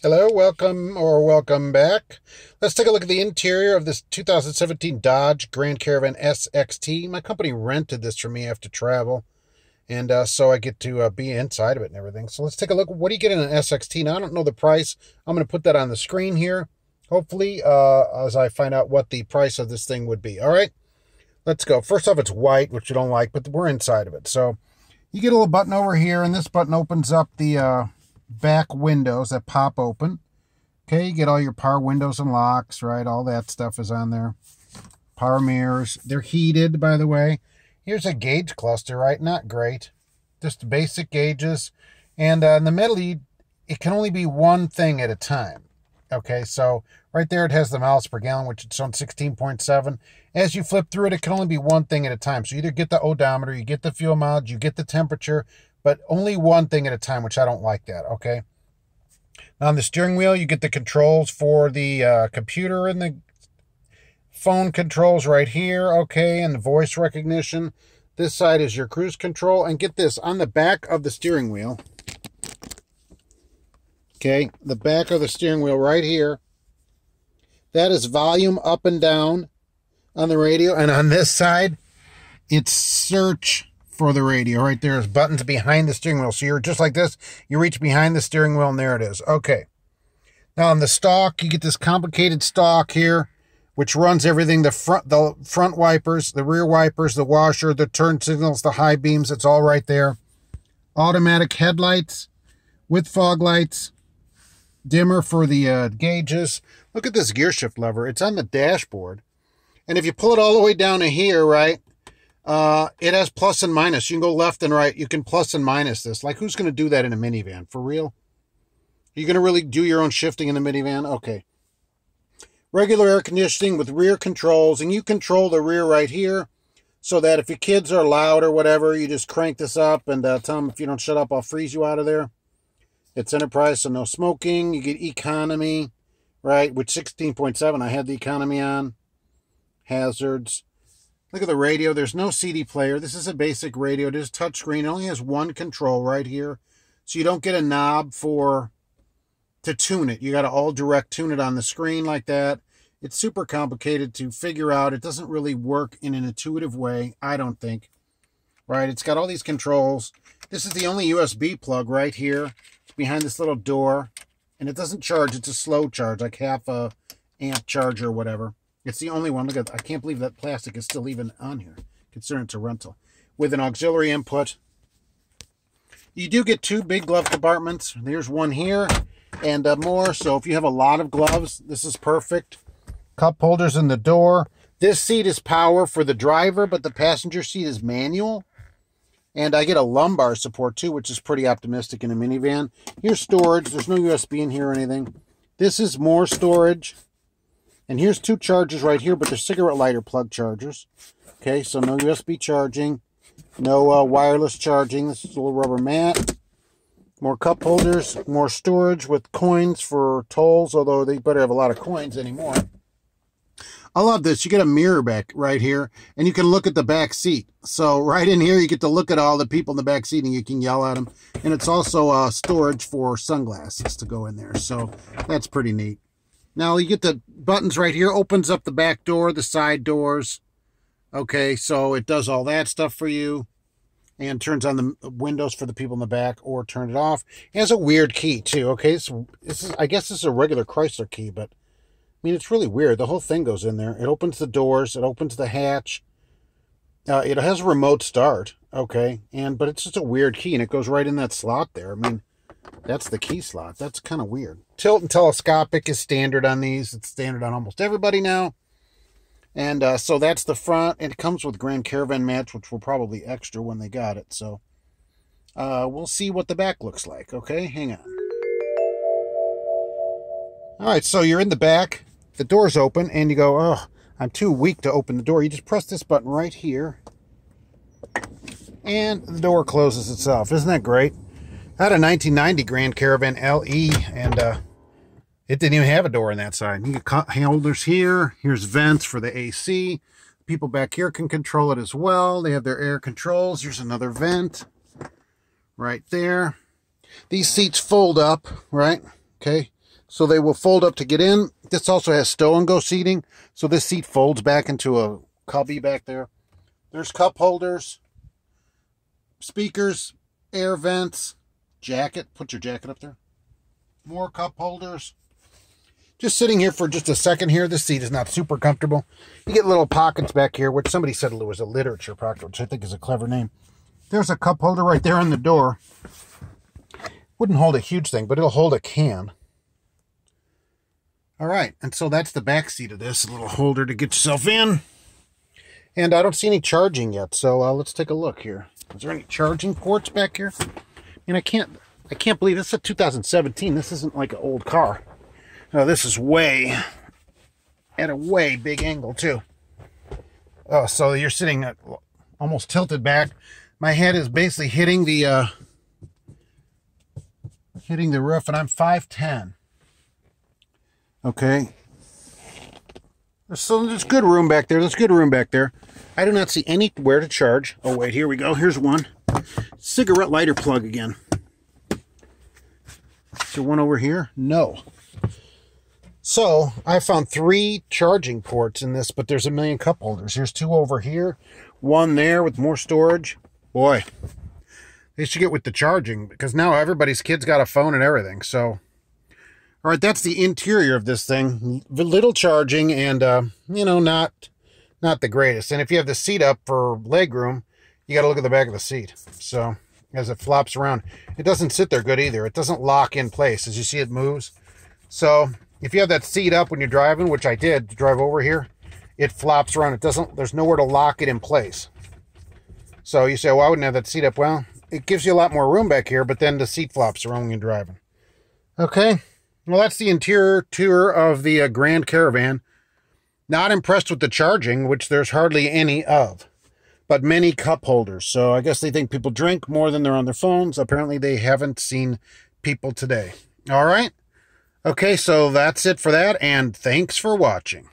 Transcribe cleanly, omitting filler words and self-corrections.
Hello, welcome back. Let's take a look at the interior of this 2017 Dodge Grand Caravan SXT. My company rented this for me after travel, and so I get to be inside of it and everything. So let's take a look. What do you get in an SXT? Now, I don't know the price. I'm going to put that on the screen here, hopefully, as I find out what the price of this thing would be. All right, let's go. First off, it's white, which you don't like, but we're inside of it. So you get a little button over here, and this button opens up the back windows that pop open. Okay, you get all your power windows and locks, right? All that stuff is on there. Power mirrors. They're heated, by the way. Here's a gauge cluster, right? Not great. Just basic gauges. And in the middle, it can only be one thing at a time. Okay, so right there it has the miles per gallon, which it's on 16.7. As you flip through it, it can only be one thing at a time. So you either get the odometer, you get the fuel mileage, you get the temperature, but only one thing at a time, which I don't like that, okay? On the steering wheel, you get the controls for the computer and the phone controls right here, okay, and the voice recognition. This side is your cruise control. And get this, on the back of the steering wheel, okay, the back of the steering wheel right here, that is volume up and down on the radio. And on this side, it's search for the radio. Right there's buttons behind the steering wheel. So you're just like this. You reach behind the steering wheel, and there it is. Okay. Now on the stalk, you get this complicated stalk here, which runs everything, the front wipers, the rear wipers, the washer, the turn signals, the high beams. It's all right there. Automatic headlights with fog lights. Dimmer for the gauges. Look at this gear shift lever. It's on the dashboard. And if you pull it all the way down to here, right, it has plus and minus. You can go left and right. You can plus and minus this. Like, who's going to do that in a minivan? For real? Are you going to really do your own shifting in the minivan? Okay. Regular air conditioning with rear controls. And you control the rear right here so that if your kids are loud or whatever, you just crank this up and tell them, if you don't shut up, I'll freeze you out of there. It's enterprise, so no smoking. You get economy, right, with 16.7. I had the economy on. Hazards. Look at the radio. There's no CD player. This is a basic radio. It is touchscreen. It only has one control right here. So you don't get a knob to tune it. You got to all direct tune it on the screen like that. It's super complicated to figure out. It doesn't really work in an intuitive way, I don't think. Right? It's got all these controls. This is the only USB plug right here. It's behind this little door. And it doesn't charge. It's a slow charge, like half a amp charge or whatever. It's the only one. Look at, I can't believe that plastic is still even on here, considering it's a rental. With an auxiliary input. You do get two big glove compartments. There's one here and more. So if you have a lot of gloves, this is perfect. Cup holders in the door. This seat is power for the driver, but the passenger seat is manual. And I get a lumbar support too, which is pretty optimistic in a minivan. Here's storage. There's no USB in here or anything. This is more storage. And here's two chargers right here, but they're cigarette lighter plug chargers. Okay, so no USB charging. No wireless charging. This is a little rubber mat. More cup holders. More storage with coins for tolls, although they better have a lot of coins anymore. I love this. You get a mirror back right here, and you can look at the back seat. So right in here, you get to look at all the people in the back seat, and you can yell at them. And it's also storage for sunglasses to go in there. So that's pretty neat. Now you get the buttons right here. Opens up the back door, the side doors. Okay, so it does all that stuff for you. And turns on the windows for the people in the back, or turn it off. It has a weird key, too. Okay, so I guess this is a regular Chrysler key, but I mean, it's really weird. The whole thing goes in there. It opens the doors. It opens the hatch. It has a remote start. Okay. But it's just a weird key, and it goes right in that slot there. I mean, that's the key slot. That's kind of weird. Tilt and telescopic is standard on these. It's standard on almost everybody now. And so that's the front. And it comes with Grand Caravan mats, which were probably extra when they got it. So we'll see what the back looks like. Okay. Hang on. All right. So you're in the back. The door's open, and you go, oh, I'm too weak to open the door. You just press this button right here, and the door closes itself. Isn't that great? I had a 1990 Grand Caravan LE, and it didn't even have a door on that side. You get cup holders here. Here's vents for the AC. People back here can control it as well. They have their air controls. Here's another vent right there. These seats fold up, right? Okay. so they will fold up to get in. This also has stow and go seating, so this seat folds back into a cubby back there. There's cup holders, speakers, air vents, jacket. Put your jacket up there. More cup holders. Just sitting here for just a second here. This seat is not super comfortable. You get little pockets back here, which somebody said it was a literature pocket, which I think is a clever name. There's a cup holder right there on the door. Wouldn't hold a huge thing, but it'll hold a can. All right, and so that's the back seat of this, a little holder to get yourself in. And I don't see any charging yet, so let's take a look here. Is there any charging ports back here? And I can't believe this is a 2017. This isn't like an old car. Oh, this is at a way big angle too. Oh, so you're sitting almost tilted back. My head is basically hitting the roof, and I'm 5'10". Okay. So there's good room back there. There's good room back there. I do not see anywhere to charge. Oh, wait, here we go. Here's one. Cigarette lighter plug again. Is there one over here? No. So I found 3 charging ports in this, but there's a million cup holders. Here's 2 over here, 1 there with more storage. Boy, they should get with the charging, because now everybody's kid's got a phone and everything. So, all right, that's the interior of this thing. Little charging and, not the greatest. And if you have the seat up for leg room, you got to look at the back of the seat. So as it flops around, it doesn't sit there good either. It doesn't lock in place. As you see, it moves. So if you have that seat up when you're driving, which I did to drive over here, it flops around. There's nowhere to lock it in place. So you say, well, I wouldn't have that seat up. Well, it gives you a lot more room back here, but then the seat flops around when you're driving. Okay. Well, that's the interior tour of the Grand Caravan. Not impressed with the charging, which there's hardly any of, but many cup holders. So I guess they think people drink more than they're on their phones. Apparently they haven't seen people today. All right. Okay, so that's it for that, and thanks for watching.